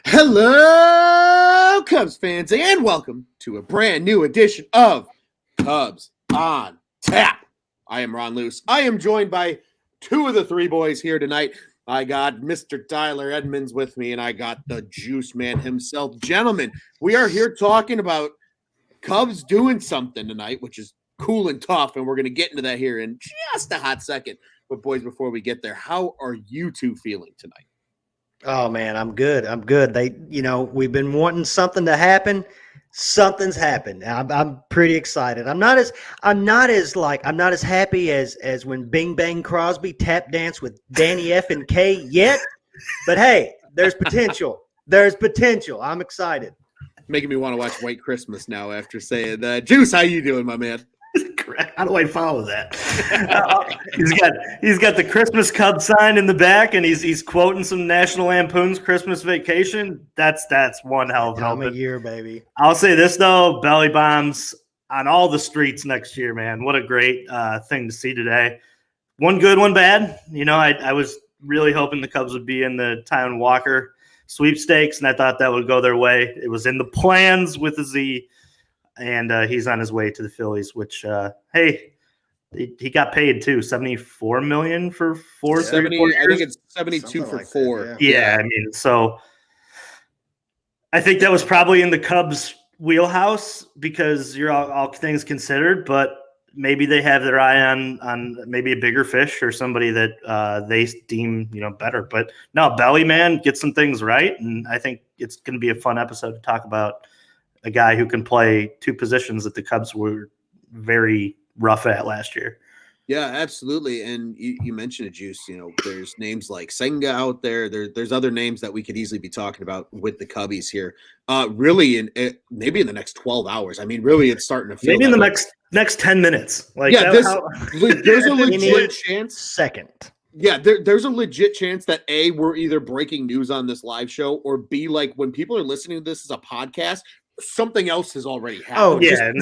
Hello, Cubs fans, and welcome to a brand new edition of Cubs on Tap. I am Ron Luce. I am joined by two of the three boys here tonight. I got Mr. Tyler Edmonds with me, and I got the Juice Man himself. Gentlemen, we are here talking about Cubs doing something tonight, which is cool and tough, and we're going to get into that here in just a hot second. But boys, before we get there, how are you two feeling tonight? Oh man, I'm good. We've been wanting something to happen. Something's happened. I'm pretty excited. I'm not as happy as when Bing Bang Crosby tap danced with Danny F and K yet. But hey, there's potential. There's potential. I'm excited. Making me want to watch White Christmas now after saying that. Juice, how you doing, my man? Correct. How do I follow that? He's got the Christmas Cub sign in the back, and he's quoting some National Lampoon's Christmas Vacation. That's one hell of an time of year, baby. I'll say this though: belly bombs on all the streets next year, man. What a great thing to see today. One good, one bad. You know, I was really hoping the Cubs would be in the Taijuan Walker sweepstakes, and I thought that would go their way. It was in the plans with a Z. And he's on his way to the Phillies, which, hey, he got paid too, $74 million for 4 70, 4 years. I think it's 72 Something for like 4. that, Yeah, I mean, so I think that was probably in the Cubs' wheelhouse because you're all things considered, but maybe they have their eye on maybe a bigger fish or somebody that they deem better. But no, Belly man, get some things right, and I think it's going to be a fun episode to talk about a guy who can play two positions that the Cubs were very rough at last year. Yeah, absolutely. And you mentioned it, Juice. There's names like Senga out there. There's other names that we could easily be talking about with the Cubbies here. Really, maybe in the next 12 hours. I mean, really, it's starting to feel maybe in the next 10 minutes. Like, yeah, there's a legit chance. Second. Yeah, there's a legit chance that A, we're either breaking news on this live show, or B, like when people are listening to this as a podcast, something else has already happened. Oh, yeah.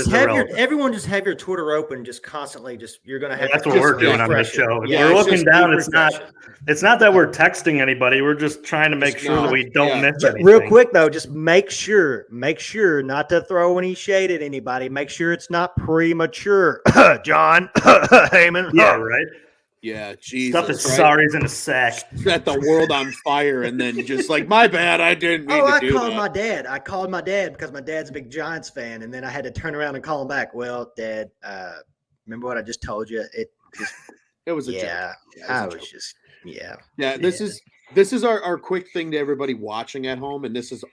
Everyone just have your Twitter open, just constantly. You're going to have. That's what we're doing on this show. We're looking down. It's not that we're texting anybody. We're just trying to make sure that we don't miss anything. Real quick though, just make sure not to throw any shade at anybody. Make sure it's not premature, John Heyman. Yeah, right. Yeah, Jesus. Stuff is sorry's in a sack. Set the world on fire, and then just like, my bad, I didn't mean to do that. I called my dad because my dad's a big Giants fan, and then I had to turn around and call him back. Well, Dad, remember what I just told you? It was a joke. Yeah. This is our quick thing to everybody watching at home, and this is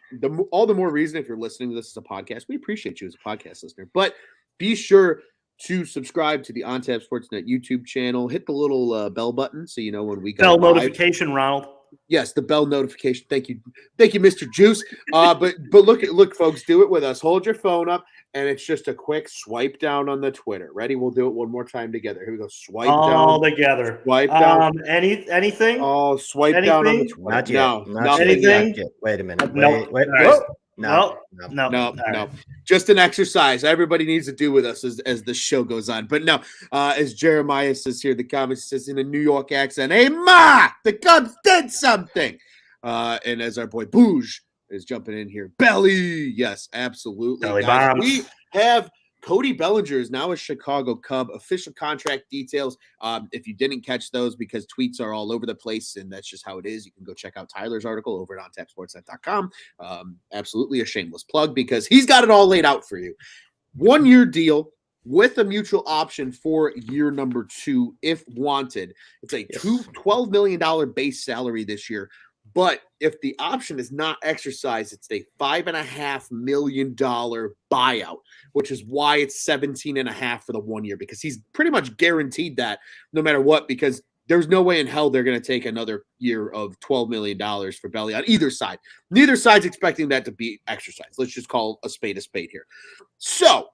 all the more reason if you're listening to this as a podcast. We appreciate you as a podcast listener, but be sure to subscribe to the On Tap Sportsnet YouTube channel. Hit the little bell button so you know when we go bell live. Notification, Ronald. Yes, the bell notification. Thank you, Mr. Juice. But look, folks, do it with us. Hold your phone up, and it's just a quick swipe down on the Twitter. Ready? We'll do it one more time together. Here we go. Swipe down. All together. Swipe down. Anything? Oh, swipe down on the Twitter. Not yet. No, not anything. Yet. Wait a minute. No. Wait. Right. No. No. Just an exercise everybody needs to do with us as the show goes on. But no, as Jeremiah says here, the comments says in a New York accent, "Hey, Ma, the Cubs did something." And as our boy Bouge is jumping in here, Belly. Yes, absolutely. Belly Guys, bombs. we have Cody Bellinger is now a Chicago Cub. Official contract details. If you didn't catch those because tweets are all over the place, and that's just how it is, you can go check out Tyler's article over at ontapsportsnet.com. Absolutely a shameless plug because he's got it all laid out for you. 1-year deal with a mutual option for year number 2 if wanted. It's a $12 million base salary this year. But if the option is not exercised, it's a $5.5 million buyout, which is why it's 17.5 for the 1 year, because he's pretty much guaranteed that no matter what, because there's no way in hell they're going to take another year of $12 million for Belly on either side. Neither side's expecting that to be exercised. Let's just call a spade here. So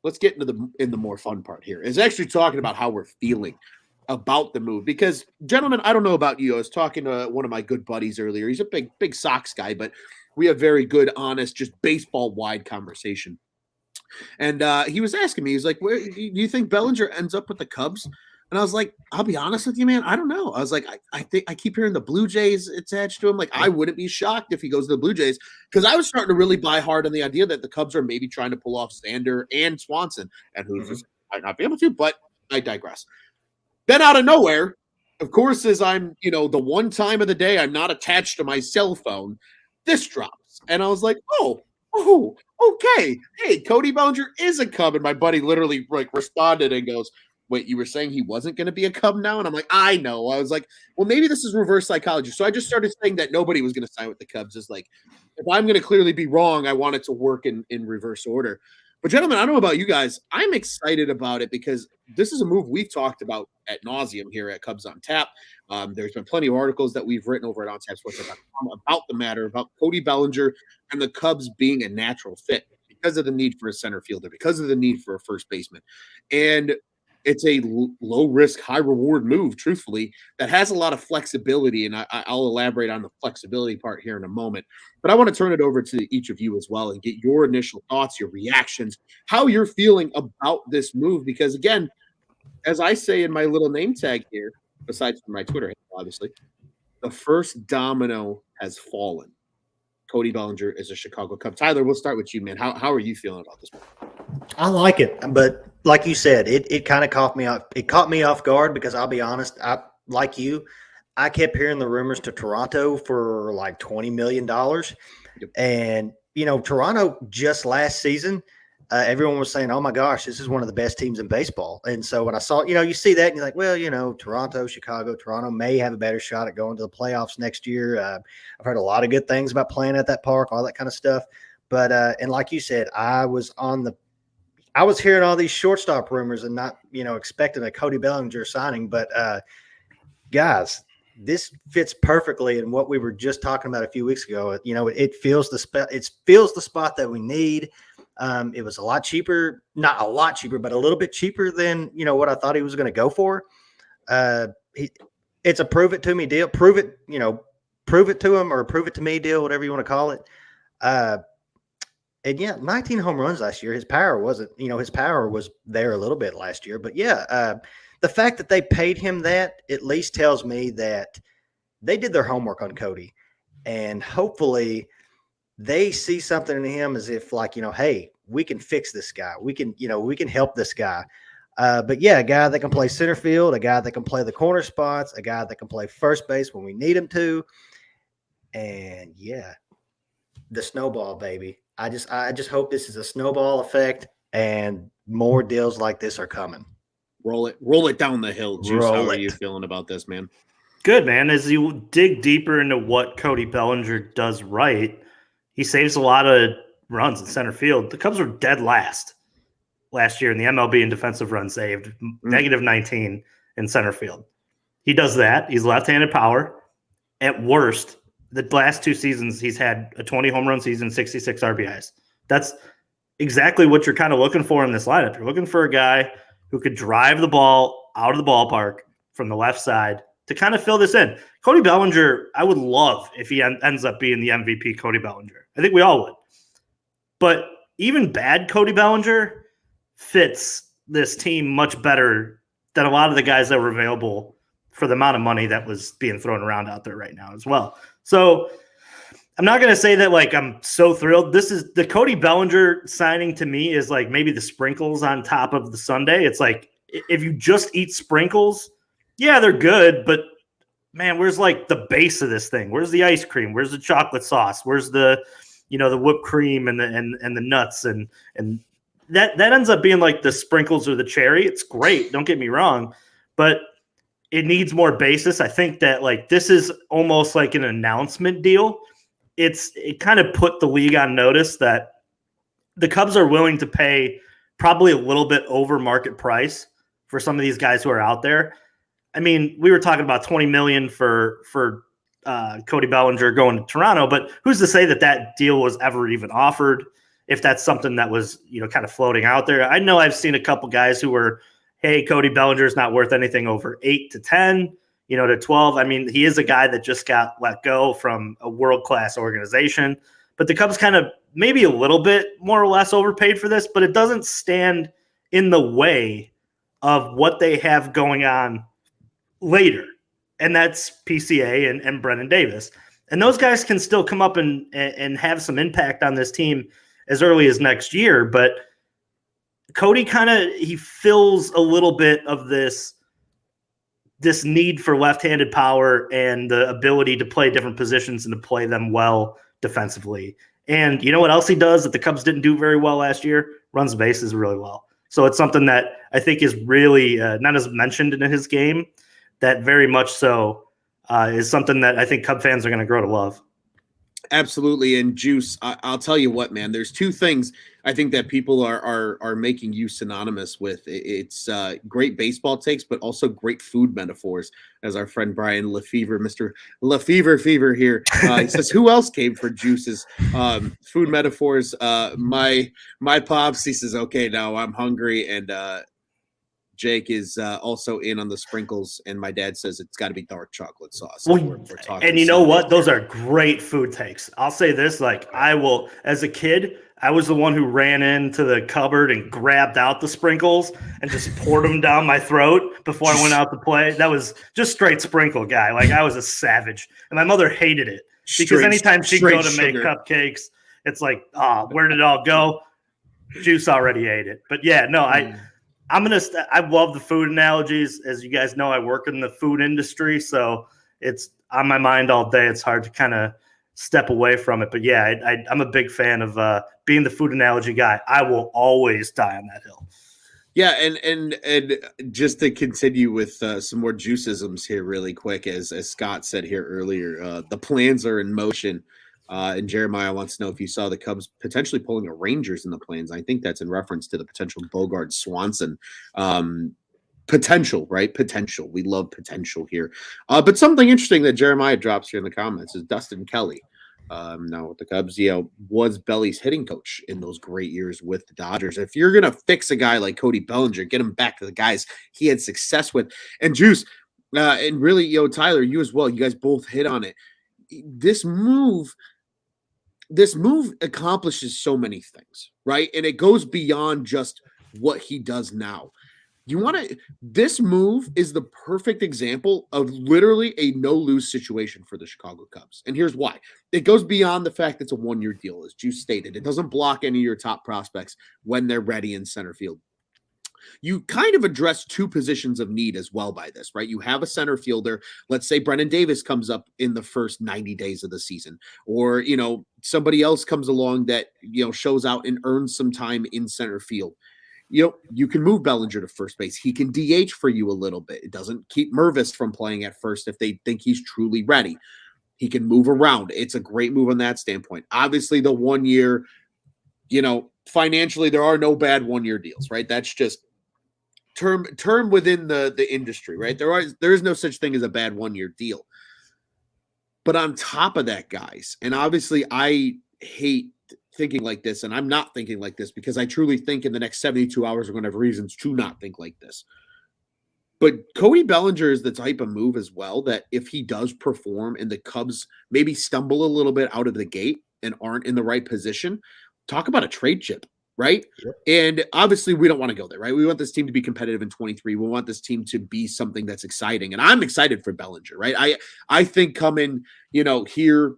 let's get into the more fun part here, is actually talking about how we're feeling about the move. Because, gentlemen, I don't know about you. I was talking to one of my good buddies earlier. He's a big Sox guy, but we have very good, honest, just baseball-wide conversation. And he was asking me, he's like, "Where do you think Bellinger ends up with the Cubs And I was like, I'll be honest with you, man. I don't know. I was like, I think I keep hearing the Blue Jays attached to him. Like, I wouldn't be shocked if he goes to the Blue Jays because I was starting to really buy hard on the idea that the Cubs are maybe trying to pull off Sander and Swanson, and who's just might not be able to. But I digress. Then out of nowhere, of course, as I'm, the one time of the day I'm not attached to my cell phone, this drops, and I was like, oh, okay. Hey, Cody Bellinger is a Cub, and my buddy literally responded and goes, wait, you were saying he wasn't going to be a Cub now? And I'm like, I know. I was like, well, maybe this is reverse psychology. So I just started saying that nobody was going to sign with the Cubs. Is like, if I'm going to clearly be wrong, I want it to work in reverse order. But gentlemen, I don't know about you guys. I'm excited about it because this is a move we've talked about at nauseum here at Cubs on Tap. There's been plenty of articles that we've written over at OnTapSports.com about the matter, about Cody Bellinger and the Cubs being a natural fit because of the need for a center fielder, because of the need for a first baseman. And it's a low risk, high reward move, truthfully, that has a lot of flexibility. And I'll elaborate on the flexibility part here in a moment. But I want to turn it over to each of you as well and get your initial thoughts, your reactions, how you're feeling about this move. Because again, as I say in my little name tag here, besides from my Twitter handle, obviously, the first domino has fallen. Cody Bellinger is a Chicago Cub. Tyler, we'll start with you, man. How are you feeling about this move? I like it, but like you said, it kind of caught me off. It caught me off guard because I'll be honest, I kept hearing the rumors to Toronto for like $20 million, and Toronto just last season, everyone was saying, "Oh my gosh, this is one of the best teams in baseball." And so when I saw, you see that, and you're like, "Well, Toronto, Chicago, Toronto may have a better shot at going to the playoffs next year." I've heard a lot of good things about playing at that park, all that kind of stuff. But and like you said, I was hearing all these shortstop rumors and not, expecting a Cody Bellinger signing. But guys, this fits perfectly in what we were just talking about a few weeks ago. It fills the spot that we need. It was a lot cheaper, not a lot cheaper, but a little bit cheaper than what I thought he was going to go for. It's a prove it to me deal. Prove it to him or prove it to me deal, whatever you want to call it. And yeah, 19 home runs last year. His power wasn't, his power was there a little bit last year. But yeah, the fact that they paid him that at least tells me that they did their homework on Cody. And hopefully they see something in him as if hey, we can fix this guy. We can help this guy. But yeah, a guy that can play center field, a guy that can play the corner spots, a guy that can play first base when we need him to. And yeah, the snowball, baby. I just hope this is a snowball effect and more deals like this are coming. Roll it down the hill. Juice, how are you feeling about this, man? Good, man. As you dig deeper into what Cody Bellinger does right, he saves a lot of runs in center field. The Cubs were dead last year in the MLB in defensive runs saved, negative 19 in center field. He does that. He's left-handed power. At worst, the last 2 seasons, he's had a 20 home run season, 66 RBIs. That's exactly what you're kind of looking for in this lineup. You're looking for a guy who could drive the ball out of the ballpark from the left side to kind of fill this in. Cody Bellinger, I would love if he ends up being the MVP Cody Bellinger. I think we all would. But even bad Cody Bellinger fits this team much better than a lot of the guys that were available for the amount of money that was being thrown around out there right now as well. So I'm not going to say that I'm so thrilled. This is the Cody Bellinger signing to me is maybe the sprinkles on top of the sundae. It's if you just eat sprinkles, yeah, they're good, but man, where's the base of this thing? Where's the ice cream? Where's the chocolate sauce? Where's the the whipped cream and the nuts and that ends up being the sprinkles or the cherry. It's great, don't get me wrong, but it needs more basis. I think that this is almost like an announcement deal. It kind of put the league on notice that the Cubs are willing to pay probably a little bit over market price for some of these guys who are out there. I mean, we were talking about $20 million for Cody Bellinger going to Toronto, but who's to say that deal was ever even offered? If that's something that was kind of floating out there. I know I've seen a couple guys who were, hey, Cody Bellinger is not worth anything over 8 to 10, to 12. I mean, he is a guy that just got let go from a world-class organization. But the Cubs kind of maybe a little bit more or less overpaid for this, but it doesn't stand in the way of what they have going on later, and that's PCA and Brennan Davis. And those guys can still come up and have some impact on this team as early as next year. But Cody he fills a little bit of this need for left-handed power and the ability to play different positions and to play them well defensively. And you know what else he does that the Cubs didn't do very well last year? Runs bases really well. So it's something that I think is really not as mentioned in his game, that very much so is something that I think Cub fans are going to grow to love. Absolutely. And Juice, I'll tell you what, man, there's two things I think that people are making you synonymous with. It's great baseball takes, but also great food metaphors, as our friend Brian Lefevre, Mr. Lefevre here, he says, who else came for Juice's food metaphors? My pops, he says, okay, now I'm hungry. And Jake is also in on the sprinkles, and my dad says it's got to be dark chocolate sauce. Well, we're talking, and you know what? Those are great food takes. I'll say this, like I will, as a kid, I was the one who ran into the cupboard and grabbed out the sprinkles and just poured them down my throat before I went out to play. That was just straight sprinkle guy. Like I was a savage, and my mother hated it because anytime she'd go to make cupcakes, it's like, where did it all go? Juice already ate it. But yeah, no, I love the food analogies. As you guys know, I work in the food industry, so it's on my mind all day. It's hard to kind of step away from it. But yeah, I'm a big fan of being the food analogy guy. I will always die on that hill. Yeah, and just to continue with some more juiceisms here really quick, as Scott said here earlier, the plans are in motion. And Jeremiah wants to know if you saw the Cubs potentially pulling a Rangers in the plans. I think that's in reference to the potential Bogart Swanson potential, right? Potential. We love potential here. But something interesting that Jeremiah drops here in the comments is Dustin Kelly. Now with the Cubs, was Belly's hitting coach in those great years with the Dodgers. If you're going to fix a guy like Cody Bellinger, get him back to the guys he had success with. And Juice, and really, Tyler, you as well, you guys both hit on it. This move accomplishes so many things, right? And it goes beyond just what he does now. This move is the perfect example of literally a no-lose situation for the Chicago Cubs. And here's why. It goes beyond the fact it's a one-year deal, as Juice stated. It doesn't block any of your top prospects when they're ready in center field. You kind of address two positions of need as well by this, right? You have a center fielder. Let's say Brennan Davis comes up in the first 90 days of the season, or, somebody else comes along that, shows out and earns some time in center field. You can move Bellinger to first base. He can DH for you a little bit. It doesn't keep Mervis from playing at first if they think he's truly ready. He can move around. It's a great move on that standpoint. Obviously, the 1 year, financially, there are no bad 1 year deals, right? That's just term within the industry, right? There is no such thing as a bad 1 year deal. But on top of that, guys, and obviously I hate thinking like this, and I'm not thinking like this because I truly think in the next 72 hours we're going to have reasons to not think like this. But Cody Bellinger is the type of move as well that if he does perform and the Cubs maybe stumble a little bit out of the gate and aren't in the right position, talk about a trade chip, right? Sure. And obviously we don't want to go there, right? We want this team to be competitive in 23. We want this team to be something that's exciting. And I'm excited for Bellinger, right? I think coming, here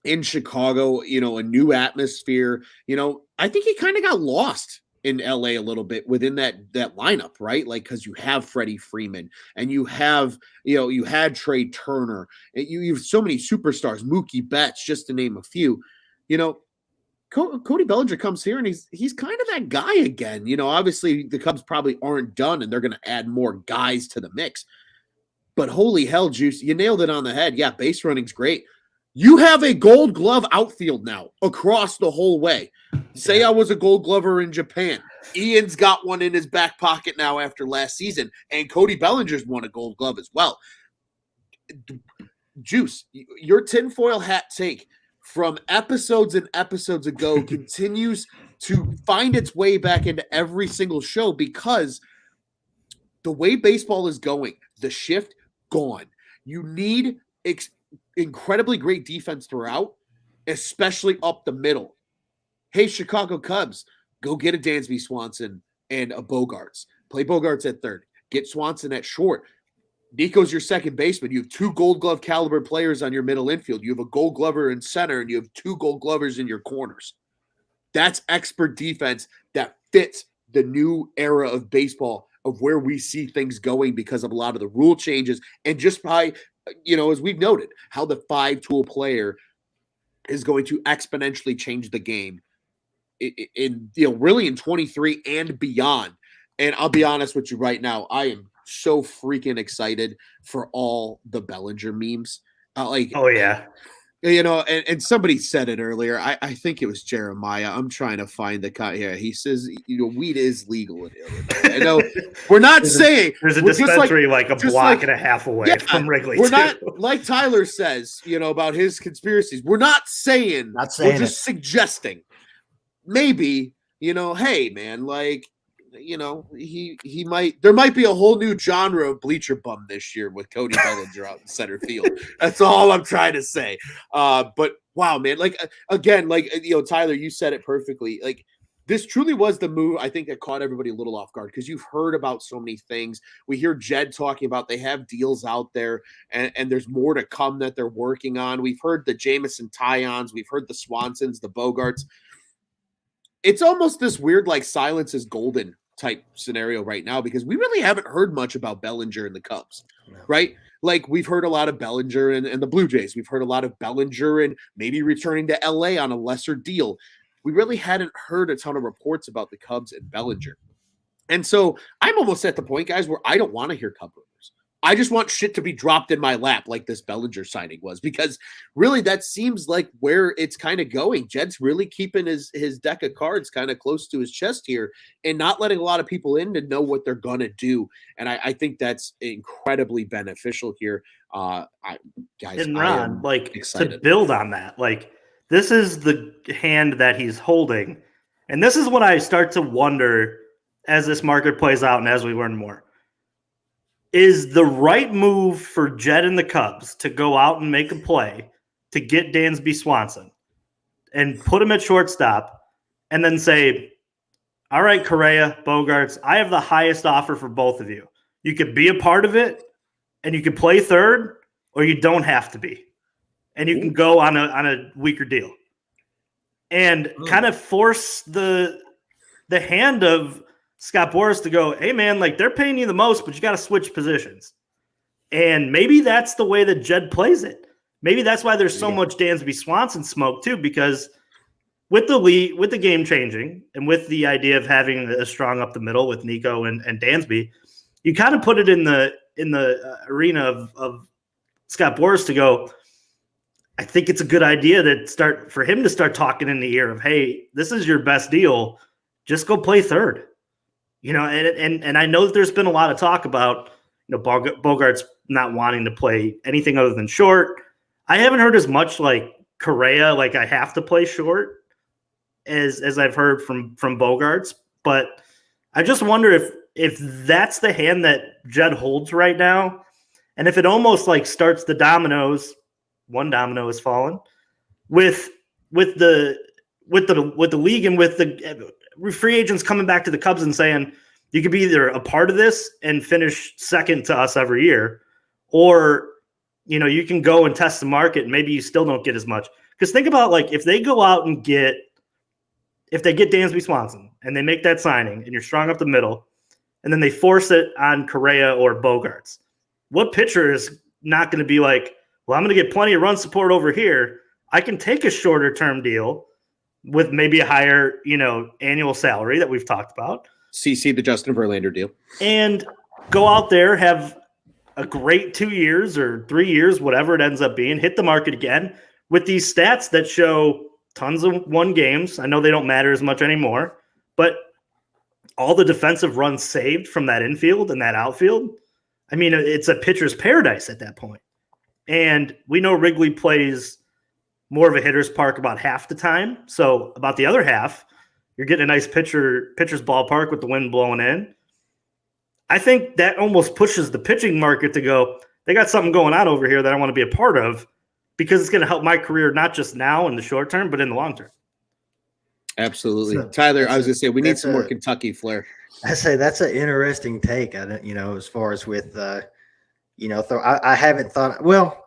in Chicago, a new atmosphere, I think he kind of got lost in LA a little bit within that lineup, right? Like, cause you have Freddie Freeman and you have, you had Trey Turner, and you have so many superstars, Mookie Betts, just to name a few. Cody Bellinger comes here and he's kind of that guy again. Obviously the Cubs probably aren't done and they're going to add more guys to the mix. But holy hell, Juice, you nailed it on the head. Yeah, base running's great. You have a Gold Glove outfield now across the whole way. Say I was a Gold Glover in Japan. Ian's got one in his back pocket now after last season, and Cody Bellinger's won a Gold Glove as well. Juice, your tinfoil hat take from episodes and episodes ago continues to find its way back into every single show because the way baseball is going, the shift gone. You need incredibly great defense throughout, especially up the middle. Hey, Chicago Cubs, go get a Dansby Swanson and a Bogarts. Play Bogarts at third. Get Swanson at short. Nico's your second baseman. You have 2 Gold Glove caliber players on your middle infield. You have a Gold Glover in center, and you have 2 Gold Glovers in your corners. That's expert defense that fits the new era of baseball, of where we see things going because of a lot of the rule changes, and just by, as we've noted, how the 5-tool player is going to exponentially change the game really in 23 and beyond. And I'll be honest with you right now, I am so freaking excited for all the Bellinger memes. Oh yeah. And somebody said it earlier. I think it was Jeremiah. I'm trying to find the cut here. He says, weed is legal in Illinois. I know we're not saying there's a dispensary like a block and a half away from Wrigley. We're not, like Tyler says, about his conspiracies. We're not saying, we're just suggesting. Maybe, hey man, like, there might be a whole new genre of bleacher bum this year with Cody Bellinger out in center field. That's all I'm trying to say. But wow, man, like, again, like, Tyler, you said it perfectly. Like, this truly was the move, I think, that caught everybody a little off guard, because you've heard about so many things. We hear Jed talking about they have deals out there, and there's more to come that they're working on. We've heard the Jameson Tyons, we've heard the Swansons, the Bogarts. It's almost this weird, like, silence is golden type scenario right now, because we really haven't heard much about Bellinger and the Cubs, right? Like, we've heard a lot of Bellinger and the Blue Jays. We've heard a lot of Bellinger and maybe returning to LA on a lesser deal. We really hadn't heard a ton of reports about the Cubs and Bellinger. And so I'm almost at the point, guys, where I don't want to hear Cub rumors. I just want shit to be dropped in my lap like this Bellinger signing was, because really that seems like where it's kind of going. Jed's really keeping his deck of cards kind of close to his chest here and not letting a lot of people in to know what they're going to do. And I think that's incredibly beneficial here. Guys, and Ron, like, excited to build on that, like, this is the hand that he's holding. And this is what I start to wonder as this market plays out and as we learn more. Is the right move for Jed and the Cubs to go out and make a play to get Dansby Swanson and put him at shortstop and then say, all right, Correa, Bogarts, I have the highest offer for both of you. You could be a part of it and you can play third, or you don't have to be. And you can go on a weaker deal. And kind of force the hand of Scott Boras to go, hey, man, like, they're paying you the most, but you got to switch positions. And maybe that's the way that Jed plays it. Maybe that's why there's so much Dansby Swanson smoke, too, because with the game changing and with the idea of having a strong up the middle with Nico and Dansby, you kind of put it in the arena of Scott Boras to go, I think it's a good idea for him to start talking in the ear of, hey, this is your best deal. Just go play third. And I know that there's been a lot of talk about, Bogarts not wanting to play anything other than short. I haven't heard as much like Correa, like I have to play short, as I've heard from Bogarts. But I just wonder if that's the hand that Jed holds right now, and if it almost like starts the dominoes. One domino has fallen with the league and with the free agents coming back to the Cubs and saying you could be either a part of this and finish second to us every year, or you can go and test the market and maybe you still don't get as much. Because think about, like, if they go out and get Dansby Swanson and they make that signing and you're strong up the middle, and then they force it on Correa or Bogarts, what pitcher is not going to be like, well, I'm going to get plenty of run support over here. I can take a shorter term deal with maybe a higher, annual salary that we've talked about. CC the Justin Verlander deal. And go out there, have a great 2 years or 3 years, whatever it ends up being, hit the market again with these stats that show tons of won games. I know they don't matter as much anymore, but all the defensive runs saved from that infield and that outfield. I mean, it's a pitcher's paradise at that point. And we know Wrigley plays more of a hitter's park about half the time. So about the other half, you're getting a nice pitcher's ballpark with the wind blowing in. I think that almost pushes the pitching market to go, they got something going on over here that I want to be a part of, because it's going to help my career, not just now in the short term, but in the long term. Absolutely. So Tyler, I was going to say, we need that's some more a- Kentucky flair. I say that's an interesting take. I don't, as far as with, I haven't thought. Well,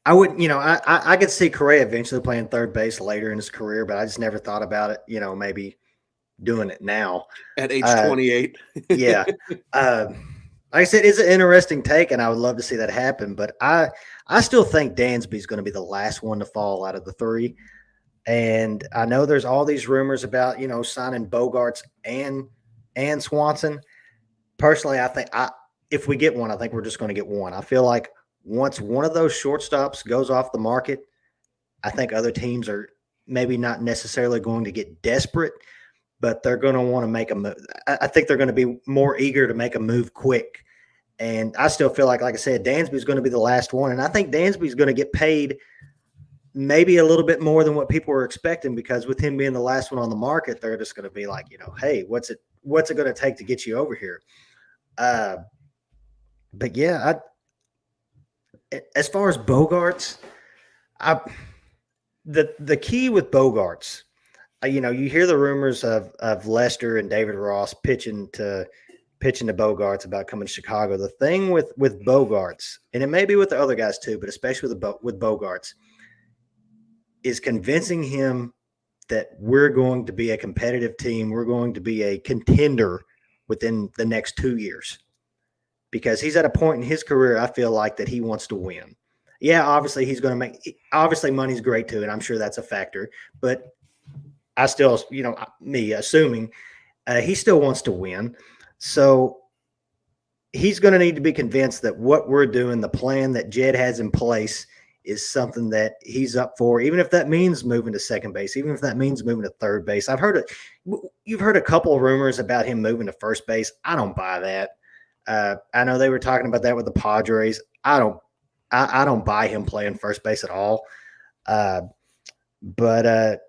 I wouldn't, I could see Correa eventually playing third base later in his career, but I just never thought about it. Maybe doing it now At age Uh, 28. Yeah. Like I said, it's an interesting take, and I would love to see that happen. But I still think Dansby's going to be the last one to fall out of the three. And I know there's all these rumors about signing Bogarts and Swanson. Personally, I think if we get one, I think we're just going to get one. I feel like once one of those shortstops goes off the market, I think other teams are maybe not necessarily going to get desperate, but they're going to want to make a move. I think they're going to be more eager to make a move quick. And I still feel like I said, Dansby's going to be the last one. And I think Dansby's going to get paid maybe a little bit more than what people were expecting, because with him being the last one on the market, they're just going to be like, hey, what's it going to take to get you over here? But yeah, as far as Bogarts, the key with Bogarts, you hear the rumors of Lester and David Ross pitching to Bogarts about coming to Chicago. The thing with Bogarts, and it may be with the other guys too, but especially with Bogarts, is convincing him that we're going to be a competitive team. We're going to be a contender within the next 2 years, because he's at a point in his career, I feel like, that he wants to win. Yeah, obviously he's going to obviously money's great too, and I'm sure that's a factor, but I still, me assuming he still wants to win. So he's going to need to be convinced that what we're doing, the plan that Jed has in place, is something that he's up for, even if that means moving to second base, even if that means moving to third base. You've heard a couple of rumors about him moving to first base. I don't buy that. I know they were talking about that with the Padres. I don't buy him playing first base at all. But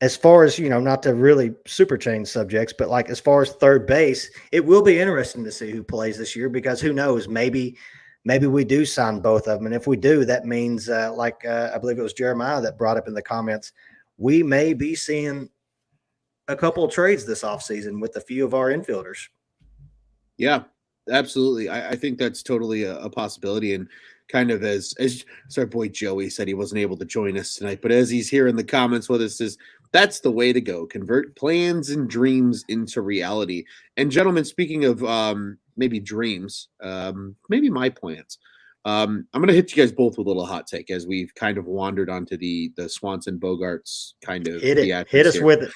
as far as, not to really super change subjects, but like as far as third base, it will be interesting to see who plays this year, because who knows, maybe we do sign both of them. And if we do, that means I believe it was Jeremiah that brought up in the comments, we may be seeing a couple of trades this offseason with a few of our infielders. Yeah, absolutely. I think that's totally a possibility. And kind of as our boy Joey said, he wasn't able to join us tonight, but as he's here in the comments with us, that's the way to go. Convert plans and dreams into reality. And gentlemen, speaking of maybe dreams, maybe my plans, I'm going to hit you guys both with a little hot take as we've kind of wandered onto the Swanson Bogarts kind of hit us with it.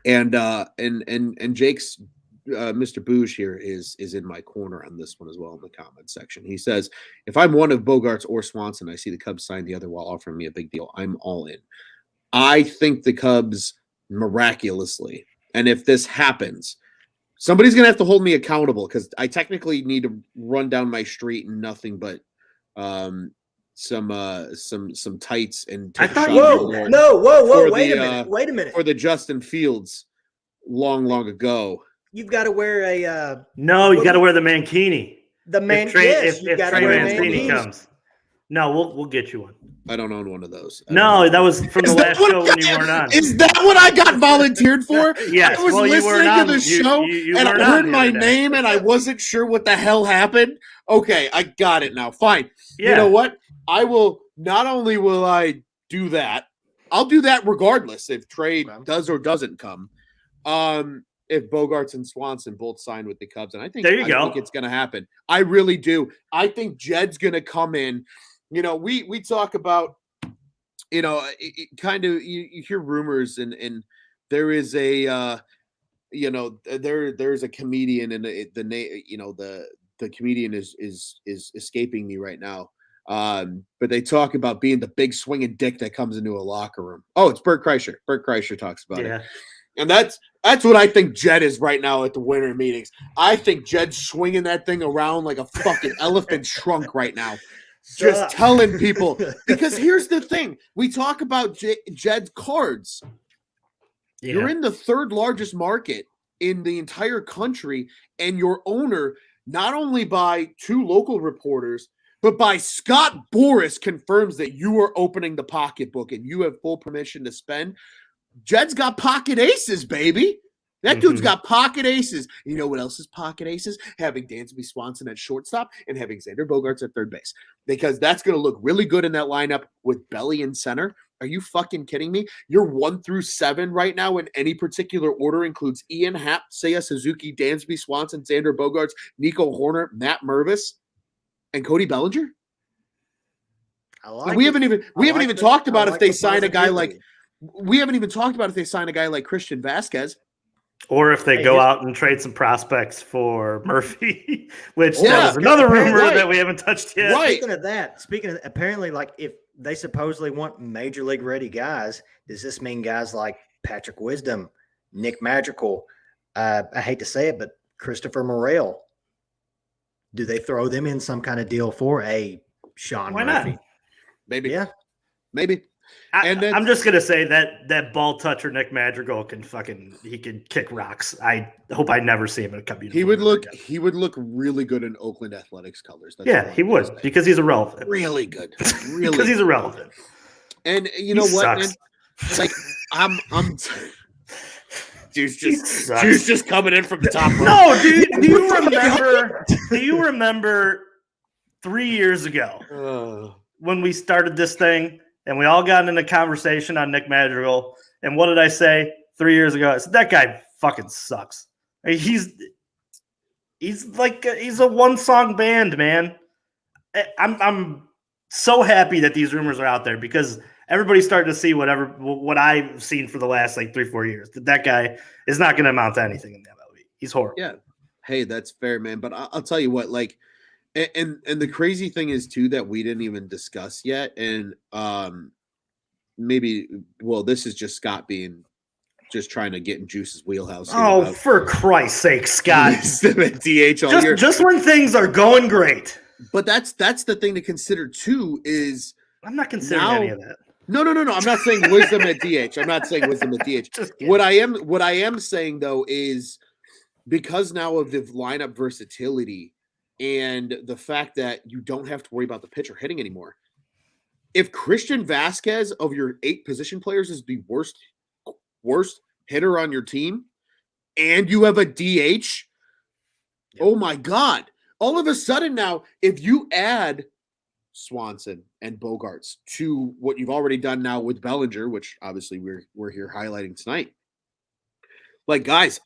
And Jake's Mr. Bouge here is in my corner on this one as well in the comment section. He says, if I'm one of Bogarts or Swanson, I see the Cubs sign the other while offering me a big deal, I'm all in. I think the Cubs miraculously, and if this happens, somebody's going to have to hold me accountable, because I technically need to run down my street in nothing but some tights and take a shot. Whoa, wait a minute. For the Justin Fields long ago. You've got to wear a no, you got to wear the mankini. If Trey Mancini comes. No, we'll get you one. I don't own one of those. No, that was from the last show when you weren't on. Is that what I got volunteered for? Yes. I was listening to the show and I heard my name and I wasn't sure what the hell happened. Okay, I got it now. Fine. Yeah. You know what? Not only will I do that, I'll do that regardless if Trey does or doesn't come. If Bogarts and Swanson both sign with the Cubs, and I think it's going to happen. I really do. I think Jed's going to come in. We talk about, kind of you hear rumors, and there is a, there's a comedian, and the name, the comedian is escaping me right now. But they talk about being the big swinging dick that comes into a locker room. Oh, it's Bert Kreischer. Bert Kreischer talks about it. And that's what I think Jed is right now at the winter meetings. I think Jed's swinging that thing around like a fucking elephant trunk right now. Just telling people. Because here's the thing. We talk about Jed's cards. Yeah. You're in the third largest market in the entire country, and your owner, not only by 2 local reporters, but by Scott Boras, confirms that you are opening the pocketbook and you have full permission to spend. Jed's got pocket aces, baby. That dude's Mhm. got pocket aces. You know what else is pocket aces? Having Dansby Swanson at shortstop and having Xander Bogaerts at third base. Because that's going to look really good in that lineup with Belly in center. Are you fucking kidding me? Your 1 through 7 right now in any particular order includes Ian Happ, Seiya Suzuki, Dansby Swanson, Xander Bogaerts, Nico Horner, Matt Mervis, and Cody Bellinger. I like We it. haven't even I like the- talked I about if like they the sign a guy like positivity. we haven't even talked about if they sign a guy like Christian Vasquez. Or if they Hey, go here's- out and trade some prospects for Murphy, which Yeah, that was another rumor right. that we haven't touched yet. Right. Speaking of apparently, like if they supposedly want major league ready guys, does this mean guys like Patrick Wisdom, Nick Madrigal? I hate to say it, but Christopher Morel. Do they throw them in some kind of deal for a Sean Why Murphy? not? Maybe. Yeah, Maybe. And then- I'm just gonna say that ball toucher Nick Madrigal can kick rocks. I hope I never see him in a Cub uniform. He would look really good in Oakland Athletics colors. That's Yeah, all he I'm would gonna say. because he's irrelevant. Really good. Really Because he's good. irrelevant. And you He know what, sucks. man? Like I'm Juice He just sucks. Juice just coming in from the top row. No, do you remember? Do you remember 3 years ago when we started this thing and we all got in a conversation on Nick Madrigal? And what did I say 3 years ago? I said that guy fucking sucks. I mean, he's a one song band, man. I'm so happy that these rumors are out there because everybody's starting to see what I've seen for the last like 3-4 years. That guy is not going to amount to anything in the MLB. He's horrible. Yeah. Hey, that's fair, man. But I'll tell you what, like, and the crazy thing is too that we didn't even discuss yet, and maybe this is just Scott being just trying to get in Juice's wheelhouse. Oh, for Christ's sake, Scott! DH all year. Just when things are going great. But that's the thing to consider too. Is I'm not considering any of that. No. I'm not saying Wisdom at DH. I'm not saying Wisdom at DH. What I am saying though is because now of the lineup versatility and the fact that you don't have to worry about the pitcher hitting anymore. If Christian Vasquez of your 8 position players is the worst hitter on your team, and you have a DH, oh my God. All of a sudden now, if you add Swanson and Bogaerts to what you've already done now with Bellinger, which obviously we're here highlighting tonight. Like, guys,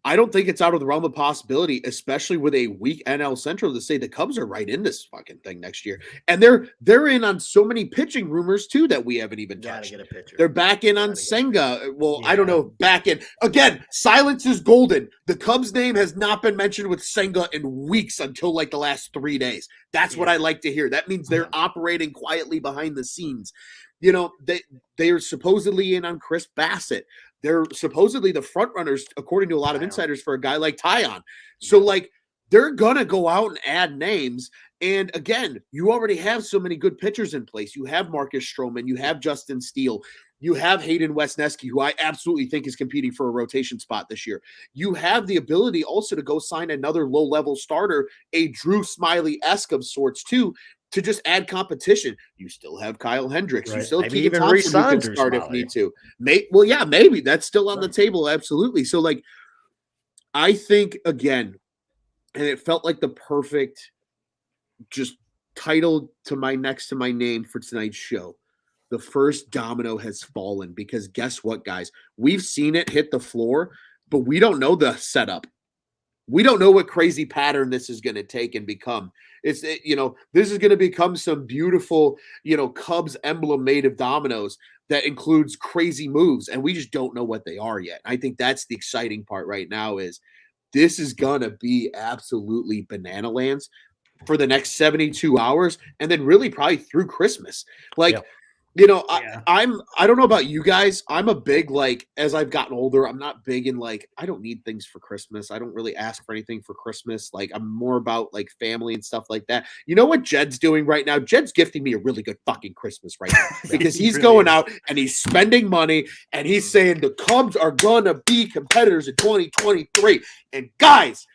I don't think it's out of the realm of possibility, especially with a weak NL Central, to say the Cubs are right in this fucking thing next year. And they're in on so many pitching rumors too that we haven't even touched. Gotta get a pitcher. They're back in on Senga. Well, Yeah. I don't know if back in. Again, silence is golden. The Cubs name has not been mentioned with Senga in weeks until like the last 3 days. That's what I like to hear. That means they're operating quietly behind the scenes. You know, they are supposedly in on Chris Bassett. They're supposedly the front runners, according to a lot of insiders, for a guy like Tyon. So, like, they're going to go out and add names. And again, you already have so many good pitchers in place. You have Marcus Stroman. You have Justin Steele. You have Hayden Wesneski, who I absolutely think is competing for a rotation spot this year. You have the ability also to go sign another low-level starter, a Drew Smiley-esque of sorts, too, to just add competition. You still have Kyle Hendricks. Right. You still have Maybe Keegan even Thompson who re-sign can Drew start if Smiley. need to. Maybe. That's still on the table, absolutely. So, like, I think, again, and it felt like the perfect just title to my next to my name for tonight's show. The first domino has fallen because guess what, guys? We've seen it hit the floor, but we don't know the setup. We don't know what crazy pattern this is going to take and become. This is going to become some beautiful, Cubs emblem made of dominoes that includes crazy moves, and we just don't know what they are yet. I think that's the exciting part right now is this is going to be absolutely banana lands for the next 72 hours and then really probably through Christmas. Like, I don't know about you guys. I'm a big, like, as I've gotten older, I'm not big in, like, I don't need things for Christmas. I don't really ask for anything for Christmas. Like, I'm more about, like, family and stuff like that. You know what Jed's doing right now? Jed's gifting me a really good fucking Christmas right now because he's really going is. out and he's spending money and he's saying the Cubs are going to be competitors in 2023. And guys,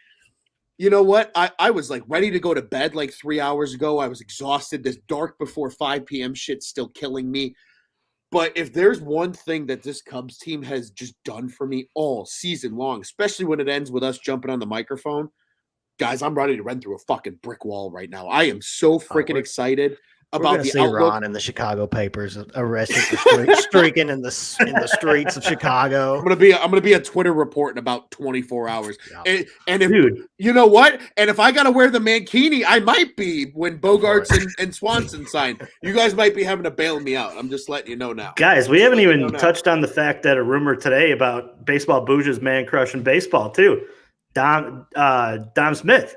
you know what? I was like ready to go to bed like 3 hours ago. I was exhausted. This dark before 5 p.m. shit's still killing me. But if there's one thing that this Cubs team has just done for me all season long, especially when it ends with us jumping on the microphone, guys, I'm ready to run through a fucking brick wall right now. I am so freaking excited We're about going to the see outlook. Ron in the Chicago papers arrested for streaking in the streets of Chicago. I'm gonna be a Twitter report in about 24 hours. Yeah. And if Dude, you know what, and if I gotta wear the mankini, I might be when Bogarts and Swanson sign. You guys might be having to bail me out. I'm just letting you know now. guys, we haven't even touched on the fact that a rumor today about Baseball Bouge's man crushing baseball too. Dom Smith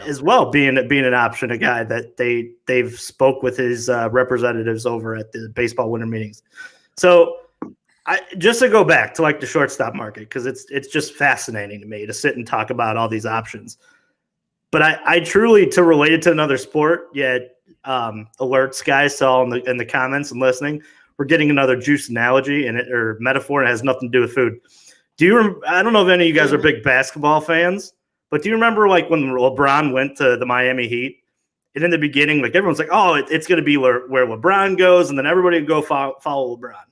as well being an option, a guy that they've spoke with his representatives over at the baseball winter meetings. So just to go back to like the shortstop market, because it's just fascinating to me to sit and talk about all these options. But I truly, to relate it to another sport, alerts guys to all in the comments and listening. We're getting another juice analogy or metaphor, and it has nothing to do with food. I don't know if any of you guys are big basketball fans, but do you remember like when LeBron went to the Miami Heat? And in the beginning, like everyone's like, oh, it's going to be where LeBron goes, and then everybody would go follow LeBron.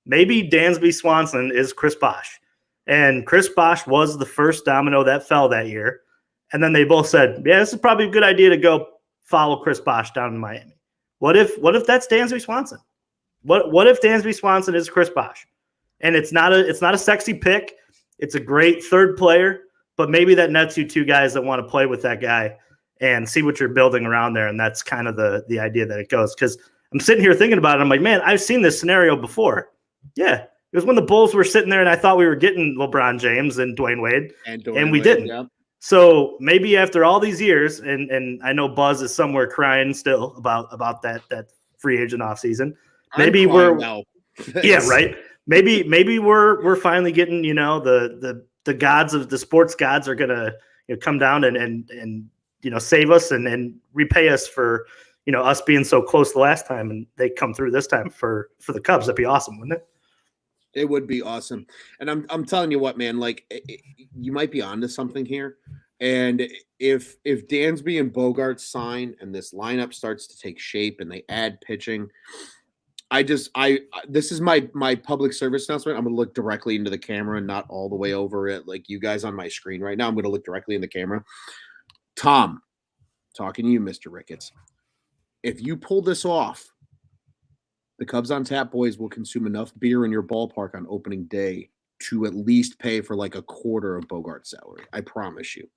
Maybe Dansby Swanson is Chris Bosh. And Chris Bosh was the first domino that fell that year. And then they both said, yeah, this is probably a good idea to go follow Chris Bosh down in Miami. What if that's Dansby Swanson? What if Dansby Swanson is Chris Bosh? And it's not a sexy pick. It's a great third player, but maybe that nets you two guys that want to play with that guy and see what you're building around there. And that's kind of the idea that it goes. Because I'm sitting here thinking about it. I'm like, man, I've seen this scenario before. Yeah. It was when the Bulls were sitting there and I thought we were getting LeBron James and Dwayne Wade. And we didn't. Yeah. So maybe after all these years, and I know Buzz is somewhere crying still about that free agent offseason. Maybe we're yeah, right. Maybe we're finally getting, the gods of the sports gods are gonna come down and save us and repay us for us being so close the last time, and they come through this time for the Cubs. That'd be awesome, wouldn't it? It would be awesome. And I'm telling you what, man, like you might be onto something here. And if Dansby and Bogart sign and this lineup starts to take shape and they add pitching, this is my public service announcement. I'm going to look directly into the camera and not all the way over it like you guys on my screen right now. I'm going to look directly in the camera. Tom, talking to you, Mr. Ricketts. If you pull this off, the Cubs on Tap boys will consume enough beer in your ballpark on opening day to at least pay for like a quarter of Bogart's salary. I promise you.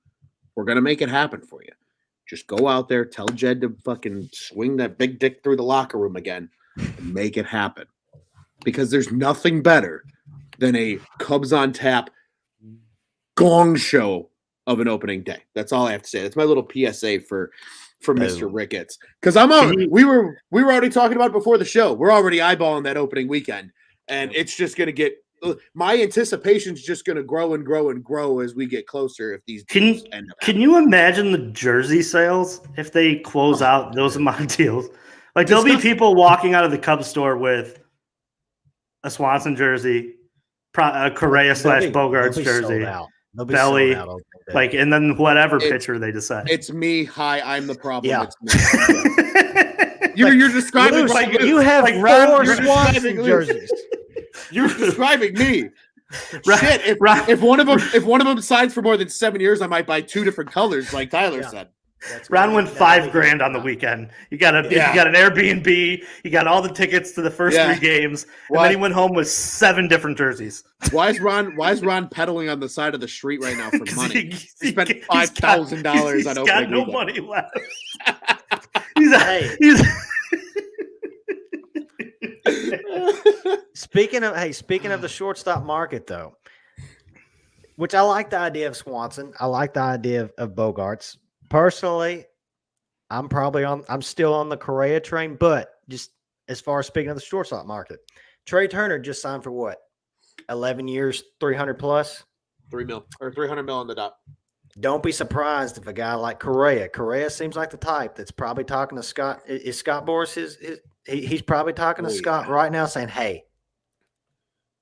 We're going to make it happen for you. Just go out there, tell Jed to fucking swing that big dick through the locker room again and make it happen. Because there's nothing better than a Cubs on Tap gong show of an opening day. That's all I have to say. That's my little PSA for Mr. Ricketts. Because we were already talking about it before the show. We're already eyeballing that opening weekend. And it's just going to get my anticipation is just going to grow and grow and grow as we get closer. If these deals end up can you imagine the jersey sales if they close out those amount of deals? Like there'll be people walking out of the Cubs store with a Swanson jersey, a Correa / Bogarts jersey, belly, like, and then whatever pitcher they decide. It's me. Hi, I'm the problem. Yeah. It's me. You're describing like you have like four Swanson jerseys. You're describing me. Shit, if one of them signs for more than 7 years, I might buy two different colors, like Tyler said. Ron went $5,000 on the weekend. You got an Airbnb. You got all the tickets to the first 3 games, and then he went home with 7 different jerseys. Why is Ron pedaling on the side of the street right now for money? He spent $5,000 on opening. He's got no money left. Speaking of the shortstop market, though, which I like the idea of Swanson. I like the idea of Bogarts. Personally, I'm still on the Correa train, but just as far as speaking of the shortstop market, Trey Turner just signed for what? 11 years, 300 plus? $3 million or $300 million on the dot. Don't be surprised if a guy like Correa seems like the type that's probably talking to Scott. Is Scott Boras he's probably talking to Scott right now saying, hey,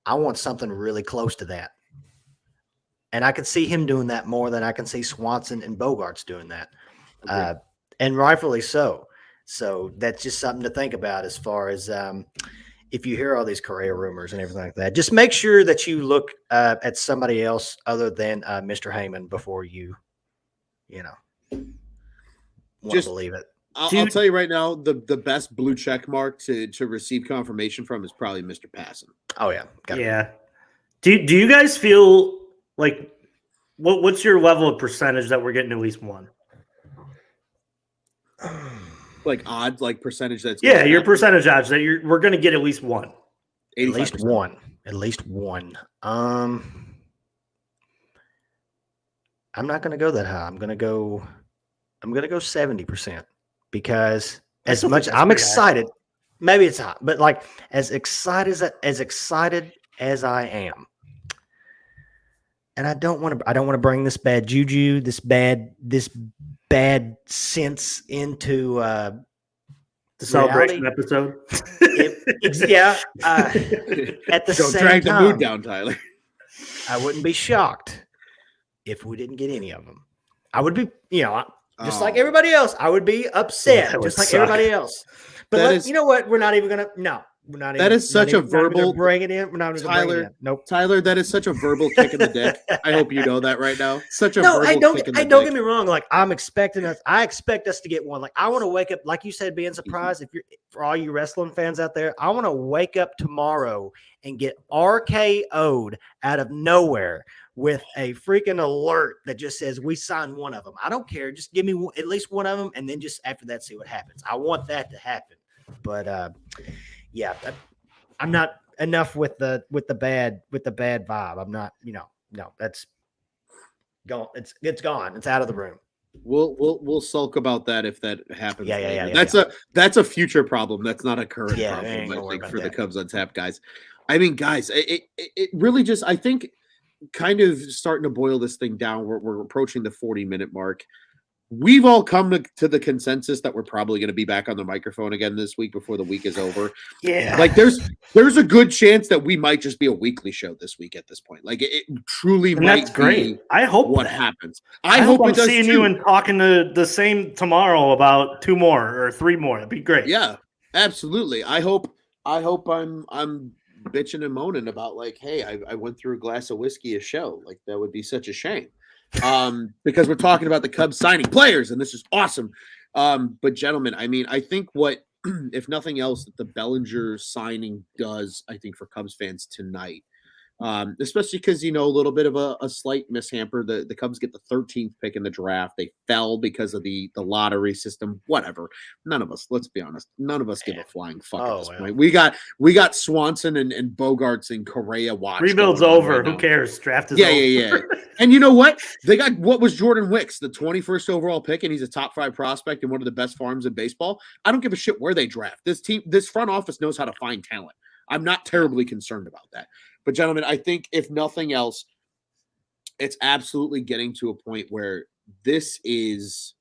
I want something really close to that. And I can see him doing that more than I can see Swanson and Bogarts doing that. And rightfully so. So that's just something to think about as far as if you hear all these Correa rumors and everything like that, just make sure that you look at somebody else other than Mr. Heyman before you want to believe it. I'll tell you right now, the best blue check mark to receive confirmation from is probably Mr. Passon. Oh yeah, yeah. Do you guys feel like what's your level of percentage that we're getting at least one? Like odds, like percentage that's your percentage odds that we're going to get at least one. 85%. At least one. I'm not going to go that high. I'm going to go 70% because as much I'm excited, maybe it's hot, but like as excited as I am, and I don't want to bring this bad juju, this bad sense into the celebration episode. At the Don't same drag time, the mood down, Tyler. I wouldn't be shocked if we didn't get any of them. I would be, just like everybody else. I would be upset, just like everybody else. But you know what? We're not even gonna. No, we're not. That is such a verbal. Bring it in. We're not even Tyler. bring it in. Nope. Tyler, that is such a verbal kick in the dick. I hope you know that right now. Such a no. verbal I don't. Kick in the Don't dick. get me wrong. Like I expect us to get one. Like I want to wake up, like you said, being surprised. If you're for all you wrestling fans out there, I want to wake up tomorrow and get RKO'd out of nowhere with a freaking alert that just says we signed one of them. I don't care. Just give me at least one of them, and then just after that, see what happens. I want that to happen. But yeah, I'm not enough with the bad vibe. I'm not. No, that's gone. It's gone. It's out of the room. We'll sulk about that if that happens. Yeah. That's a future problem. That's not a current Yeah, problem. I think for the that. Cubs on tap guys. I mean, guys, it really just I think kind of starting to boil this thing down. We're approaching the 40-minute mark. We've all come to the consensus that we're probably going to be back on the microphone again this week before the week is over. Yeah, like there's a good chance that we might just be a weekly show this week at this point. Like it truly might that's great. I hope what that happens. I hope I'm it does seeing too. you and talking to the same tomorrow about 2 more or 3 more. That'd be great. Yeah, absolutely. I hope I'm bitching and moaning about like, hey, I went through a glass of whiskey a show. Like that would be such a shame. Because we're talking about the Cubs signing players, and this is awesome. But gentlemen, I mean, I think what, if nothing else, that the Bellinger signing does, I think, for Cubs fans tonight, especially because, a little bit of a slight mishamper. The Cubs get the 13th pick in the draft. They fell because of the lottery system. Whatever. None of us, let's be honest, none of us give a flying fuck at this point. We got Swanson and Bogarts and Correa watch. Rebuild's over. Who cares? Draft is over. Yeah. And you know what? They got what was Jordan Wicks, the 21st overall pick, and he's a top 5 prospect and one of the best farms in baseball. I don't give a shit where they draft. This front office knows how to find talent. I'm not terribly concerned about that. But gentlemen, I think if nothing else, it's absolutely getting to a point where this is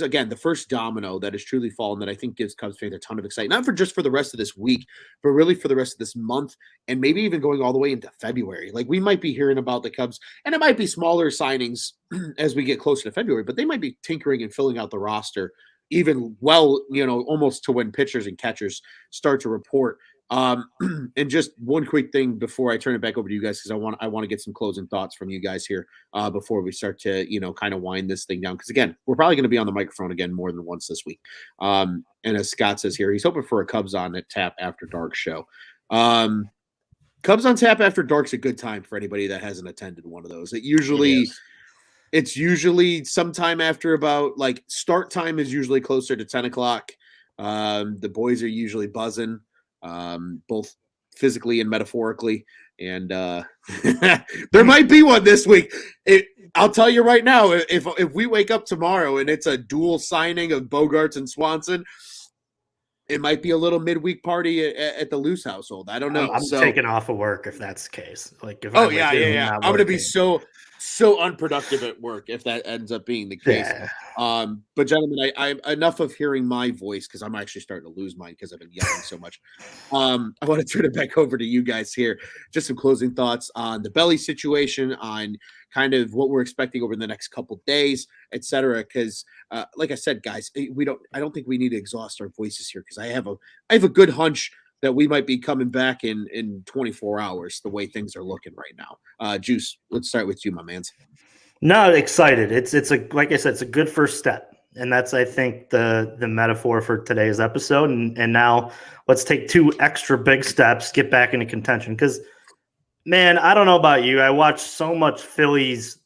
again the first domino that has truly fallen that I think gives Cubs fans a ton of excitement, not for the rest of this week, but really for the rest of this month and maybe even going all the way into February. Like we might be hearing about the Cubs, and it might be smaller signings as we get closer to February, but they might be tinkering and filling out the roster even almost to when pitchers and catchers start to report. And just one quick thing before I turn it back over to you guys, because I want to get some closing thoughts from you guys here before we start to kind of wind this thing down. Because again, we're probably going to be on the microphone again more than once this week. And as Scott says here, he's hoping for a Cubs on Tap After Dark show. Cubs on Tap After Dark's a good time for anybody that hasn't attended one of those. It's usually sometime after about like start time is usually closer to 10 o'clock. The boys are usually buzzing. Both physically and metaphorically, and there might be one this week. I'll tell you right now, if we wake up tomorrow and it's a dual signing of Bogarts and Swanson, it might be a little midweek party at the Loose household. I don't know. I'm taking off of work if that's the case. Like if I'm going to be so unproductive at work if that ends up being the case. Yeah. But gentlemen, I enough of hearing my voice because I'm actually starting to lose mine because I've been yelling so much. I want to turn it back over to you guys here. Just some closing thoughts on the Belly situation, on kind of what we're expecting over the next couple days, etc. Because, like I said, guys, I don't think we need to exhaust our voices here because I have a good hunch that we might be coming back in 24 hours, the way things are looking right now. Juice, let's start with you, my man. No, excited. It's like I said, it's a good first step. And that's, I think, the metaphor for today's episode. And now let's take 2 extra big steps, get back into contention. Because, man, I don't know about you. I watched so much Phillies,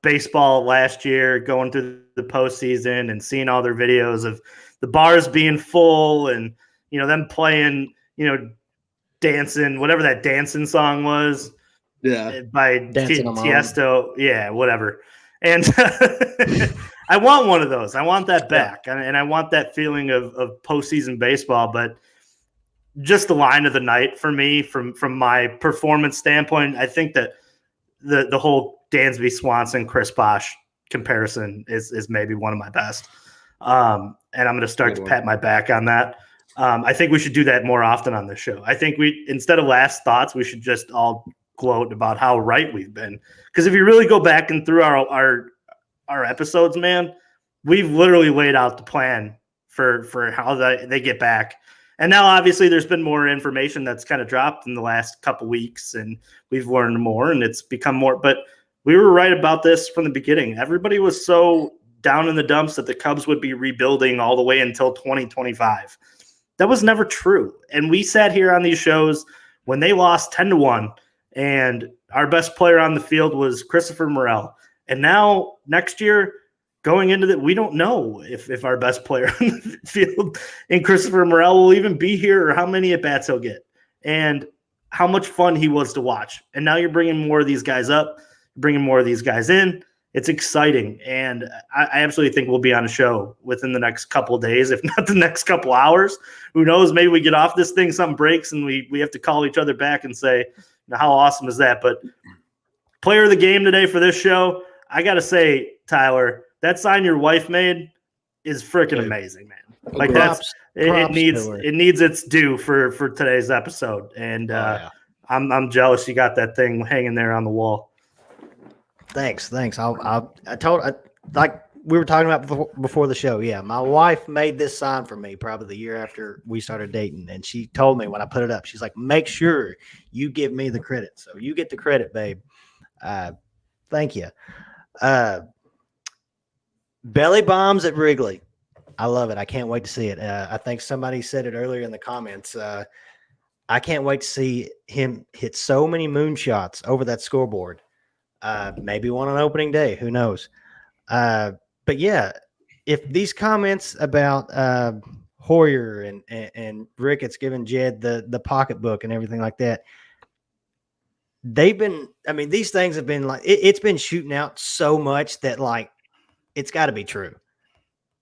baseball last year, going through the postseason and seeing all their videos of the bars being full and, them playing, dancing, whatever that dancing song was. Yeah, by Dancing on my own. Tiesto, yeah, whatever. And I want one of those. I want that back, and I want that feeling of postseason baseball. But just the line of the night for me, from my performance standpoint, I think that the whole Dansby Swanson Chris Bosh comparison is maybe one of my best. And I'm going to start to pat my back on that. I think we should do that more often on this show. I think instead of last thoughts, we should just all gloat about how right we've been. Because if you really go back and through our episodes, man, we've literally laid out the plan for how they get back. And now, obviously, there's been more information that's kind of dropped in the last couple weeks, and we've learned more, and it's become more. But we were right about this from the beginning. Everybody was so down in the dumps that the Cubs would be rebuilding all the way until 2025. That was never true. And we sat here on these shows when they lost 10-1, and our best player on the field was Christopher Morel. And now, next year, going into that, we don't know if our best player on the field and Christopher Morel will even be here, or how many at-bats he'll get, and how much fun he was to watch. And now you're bringing more of these guys up, bringing more of these guys in. It's exciting, and I absolutely think we'll be on a show within the next couple of days, if not the next couple hours. Who knows? Maybe we get off this thing, something breaks, and we have to call each other back and say, how awesome is that? But player of the game today for this show, I got to say, Tyler, that sign your wife made is freaking amazing, man. Like it needs its due for today's episode, and I'm jealous you got that thing hanging there on the wall. Thanks. Like we were talking about before the show. Yeah, my wife made this sign for me probably the year after we started dating, and she told me when I put it up, she's like, "Make sure you give me the credit." So you get the credit, babe. Thank you. Belly bombs at Wrigley. I love it. I can't wait to see it. I think somebody said it earlier in the comments. I can't wait to see him hit so many moonshots over that scoreboard. Maybe one on opening day. Who knows? But yeah, if these comments about Hoyer and Ricketts giving Jed the pocketbook and everything like that, these things have been like, it's been shooting out so much that like, it's got to be true.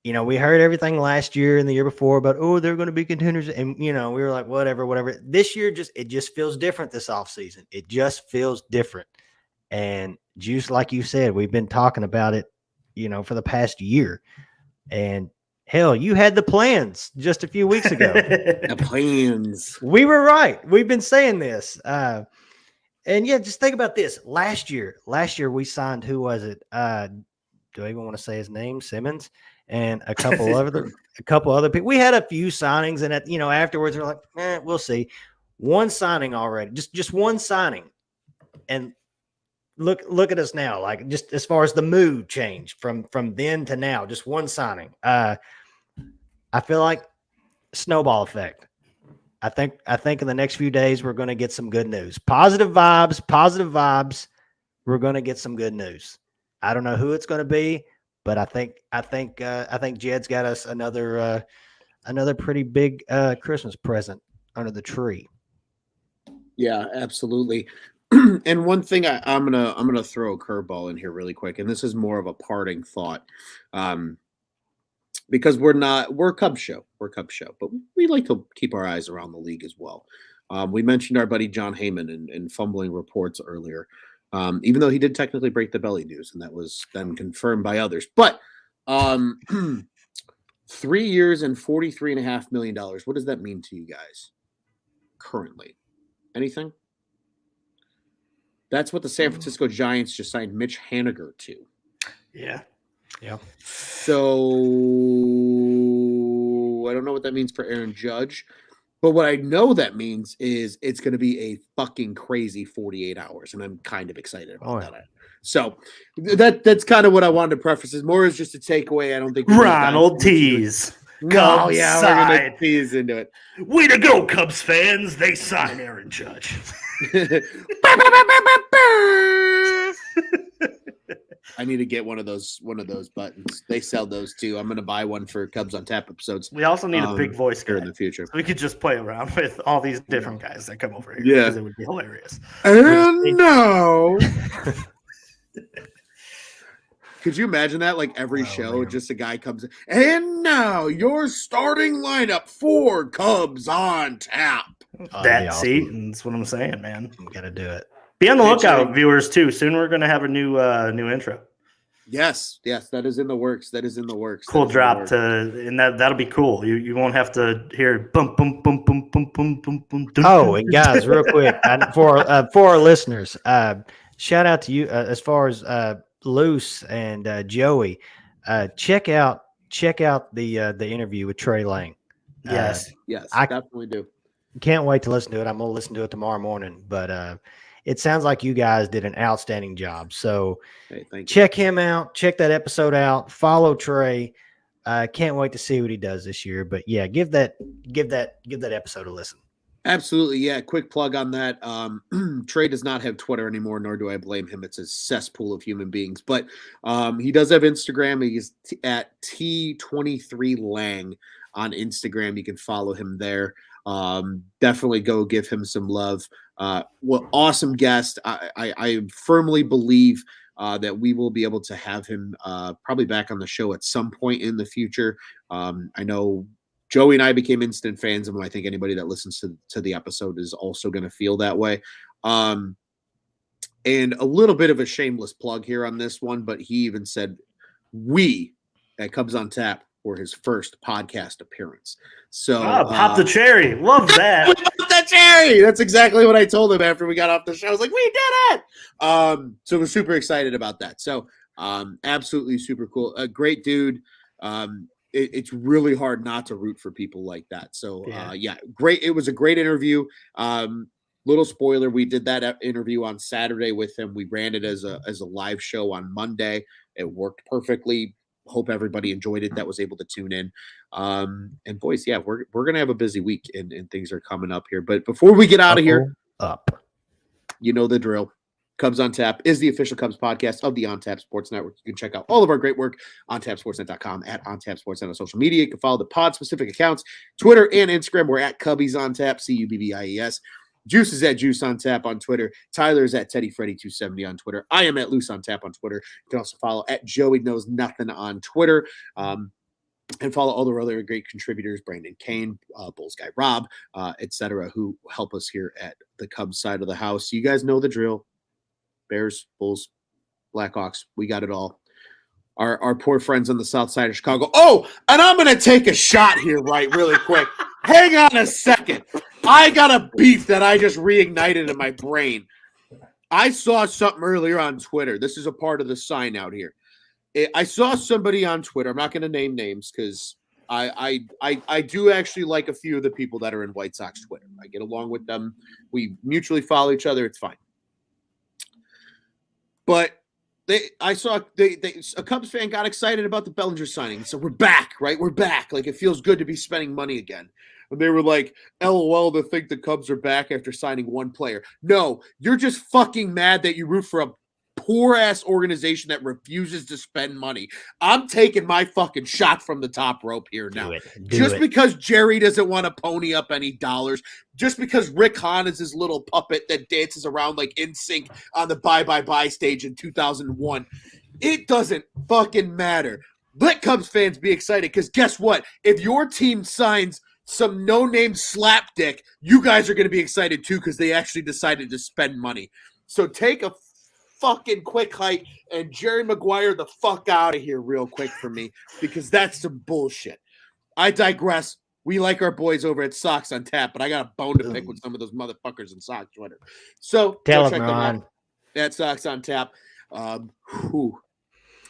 We heard everything last year and the year before about, they're going to be contenders. And, we were like, whatever. This year, it just feels different this offseason. It just feels different. And Juice, like you said, we've been talking about it, for the past year. And hell, you had the plans just a few weeks ago. The plans. We were right. We've been saying this. And yeah, just think about this. Last year we signed, who was it? Do I even want to say his name? Simmons, and a couple other people. We had a few signings, and afterwards we're like, we'll see. One signing already, just one signing, and look at us now. Like, just as far as the mood changed from then to now, just one signing. I feel like snowball effect. I think in the next few days we're going to get some good news. Positive vibes. We're going to get some good news. I don't know who it's going to be, but I think Jed's got us another pretty big Christmas present under the tree. Yeah, absolutely. And one thing I'm gonna throw a curveball in here really quick, and this is more of a parting thought, because we're a Cubs show, but we like to keep our eyes around the league as well. We mentioned our buddy John Heyman in fumbling reports earlier. Even though he did technically break the belly news, and that was then confirmed by others. But 3 years and $43.5 million. What does that mean to you guys currently? Anything? That's what the San Francisco Giants just signed Mitch Haniger to. Yeah. So I don't know what that means for Aaron Judge, But what I know that means is it's going to be a fucking crazy 48 hours, and I'm kind of excited about that. So that's kind of what I wanted to preface. Is more as just a takeaway. I don't think Ronald tease. No, yeah, we're gonna tease into it. Way to go, Cubs fans! They sign Aaron Judge. I need to get one of those buttons. They sell those too. I'm gonna buy one for Cubs on Tap episodes. We also need a big voice guy in the future. So we could just play around with all these different guys that come over here. Yeah, because it would be hilarious. And no. Could you imagine that? Like every show, man. Just a guy comes in. And now your starting lineup for Cubs on Tap. That's what I'm saying, man. You gotta do it. Be on the lookout, viewers, too. Soon we're gonna have a new intro. Yes, that is in the works. Cool drop and that'll be cool. You won't have to hear bum bum bum bum bum bum bum bum. Oh, and guys, real quick, for our listeners, shout out to you as far as Luce and Joey. Check out the interview with Trey Lang. Yes, I definitely do. Can't wait to listen to it. I'm gonna listen to it tomorrow morning. But it sounds like you guys did an outstanding job. So check him out. Check that episode out. Follow Trey. Can't wait to see what he does this year. But yeah, give that episode a listen. Absolutely. Yeah. Quick plug on that. Trey does not have Twitter anymore, nor do I blame him. It's a cesspool of human beings, but he does have Instagram. He's at T23Lang on Instagram. You can follow him there. Definitely go give him some love. Awesome guest. I firmly believe that we will be able to have him probably back on the show at some point in the future. I know Joey and I became instant fans of him. I think anybody that listens to the episode is also going to feel that way. And a little bit of a shameless plug here on this one, but he even said we at Cubs on Tap were his first podcast appearance. So pop the cherry. Love that. We popped the cherry. That's exactly what I told him after we got off the show. I was like, we did it. So we're super excited about that. So absolutely super cool. A great dude. It's really hard not to root for people like that. So great. It was a great interview. Little spoiler, we did that interview on Saturday with him. We ran it as a live show on Monday. It worked perfectly. Hope everybody enjoyed it that was able to tune in. And boys, yeah, we're gonna have a busy week and things are coming up here. But before we get out of here, you know the drill. Cubs on Tap is the official Cubs podcast of the On Tap Sports Network. You can check out all of our great work on TapSportsNet.com, at On Tap Sportsnet on social media. You can follow the pod specific accounts, Twitter and Instagram. We're at Cubbies on Tap, CUBBIES. Juice is at Juice on Tap on Twitter. Tyler is at TeddyFreddy270 on Twitter. I am at Loose on Tap on Twitter. You can also follow at Joey Knows Nothing on Twitter. And follow all the other great contributors, Brandon Kane, Bulls Guy Rob, etc., who help us here at the Cubs side of the house. You guys know the drill. Bears, Bulls, Blackhawks, we got it all. Our poor friends on the south side of Chicago. Oh, and I'm going to take a shot here really quick. Hang on a second. I got a beef that I just reignited in my brain. I saw something earlier on Twitter. This is a part of the sign out here. I saw somebody on Twitter. I'm not going to name names because I do actually like a few of the people that are in White Sox Twitter. I get along with them. We mutually follow each other. It's fine. But a Cubs fan got excited about the Bellinger signing. So we're back, right? We're back. Like, it feels good to be spending money again. And they were like, LOL, to think the Cubs are back after signing one player. No, you're just fucking mad that you root for a poor-ass organization that refuses to spend money. I'm taking my fucking shot from the top rope here now. Because Jerry doesn't want to pony up any dollars, just because Rick Hahn is his little puppet that dances around like NSYNC on the Bye Bye Bye stage in 2001, it doesn't fucking matter. Let Cubs fans be excited, because guess what? If your team signs some no-name slapdick, you guys are going to be excited too, because they actually decided to spend money. So take a fucking quick hike and Jerry Maguire the fuck out of here real quick for me, because that's some bullshit. I digress. We like our boys over at Sox on Tap, but I got a bone to pick with some of those motherfuckers in Sox Twitter. So tell check them out at Sox on Tap.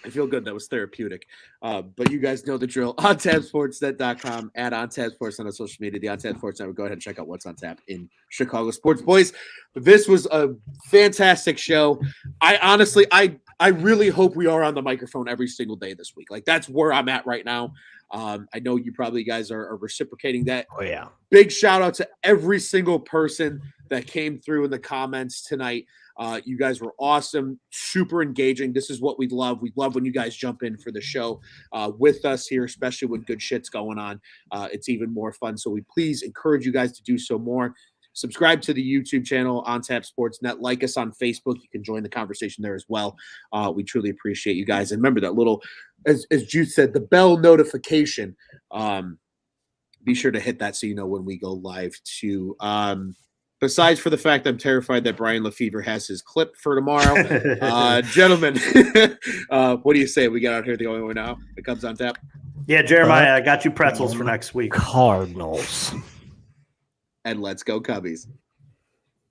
I feel good. That was therapeutic. But you guys know the drill. OnTapSportsNet.com, at OnTapSports on social media, the OnTap Sports Network. Go ahead and check out what's on tap in Chicago sports. Boys, this was a fantastic show. I honestly, I really hope we are on the microphone every single day this week. Like, that's where I'm at right now. I know you probably guys are reciprocating that. Oh, yeah. Big shout out to every single person that came through in the comments tonight. You guys were awesome, super engaging. This is what we love. We love when you guys jump in for the show with us here, especially when good shit's going on. It's even more fun. So we please encourage you guys to do so more. Subscribe to the YouTube channel on Tap Sportsnet. Like us on Facebook. You can join the conversation there as well. We truly appreciate you guys. And remember that little, as Jude said, the bell notification. Be sure to hit that so you know when we go live too. Besides for the fact I'm terrified that Brian Lefevre has his clip for tomorrow. Gentlemen, what do you say? We get out here the only way now. It comes on tap. Yeah, Jeremiah, I got you pretzels for next week. Cardinals. And let's go Cubbies.